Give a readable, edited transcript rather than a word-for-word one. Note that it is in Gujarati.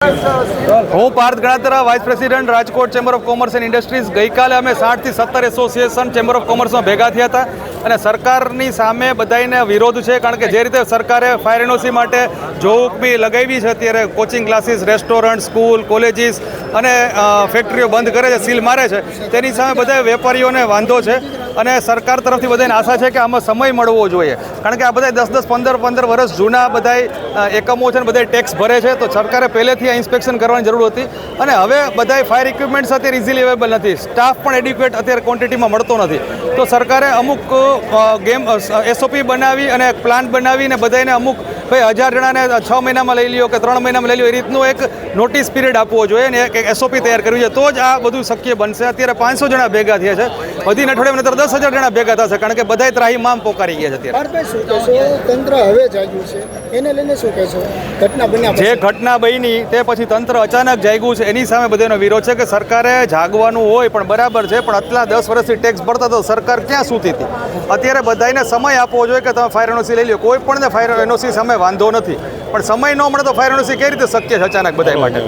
હું Parth Ganatra, vice president, Rajkot chamber of commerce and industries. ગઈકાલે અમે 60 થી 17 એસોસિએશન ચેમ્બર ઓફ કોમર્સમાં ભેગા થયા હતા અને સરકારની સામે બધાને વિરોધ છે, કારણ કે જે રીતે સરકારે ફાયર એનઓસી માટે જોહુકમી લગાવી છે, અત્યારે coaching classes, restaurant, school, colleges અને ફેક્ટરીઓ બંધ કરે છે, સીલ મારે છે, તેની સામે બધા વેપારીઓને વાંધો છે અને સરકાર તરફથી બધાને આશા છે કે આમાં સમય મળવો જોઈએ, કારણ કે આ બધા 10-10, 15-15 વર્ષ જૂના બધા એકમો છે ને બધા ટેક્સ ભરે છે, તો સરકારે પહેલેથી આ ઇન્સ્પેક્શન કરવાની જરૂર હતી. અને હવે બધા ફાયર ઇક્વિપમેન્ટ્સ અત્યારે ઇઝીલી અવેલેબલ નથી, સ્ટાફ પણ એડ્યુકેટ અત્યારે ક્વોન્ટિટીમાં મળતો નથી, તો સરકારે અમુક એસઓપી બનાવી અને પ્લાન બનાવીને બધાને અમુક ભાઈ 1000 જણાને 6 મહિનામાં લઈ લ્યો કે 3 મહિનામાં લઈ લ્યો, એ રીતનું એક નોટિસ પીરિયડ આપવો જોઈએ અને એક એસઓપી તૈયાર કરવી જોઈએ, તો જ આ બધું શક્ય બનશે. અત્યારે 500 જણા ભેગા થયા છે, વધીને અઠવાડિયામાં નતર 10,000 જણા ભેગા થશે, કારણ કે બધા ત્રાહીમામ પોકારી ગયા છે અત્યારે. તંત્ર હવે જાગ્યું છે, એને લઈને શું કહેશો? ઘટના બન્યા જે ઘટના બની તે પછી તંત્ર અચાનક જાગ્યું છે, એની સામે બધાનો વિરોધ છે કે સરકારે જાગવાનું હોય પણ બરાબર છે, પણ આટલા 10 વર્ષથી ટેક્સ ભરતા તો સરકાર ક્યાં સૂતી હતી? અત્યારે બધાને સમય આપવો જોઈએ કે તમે ફાયર એનઓસી લઈ લો. કોઈ પણ ફાયર એનઓસી સામે વાંધો નથી, પણ સમય ન મળે તો ફાયર એનઓસી કઈ રીતે શક્ય છે અચાનક બધા માટે?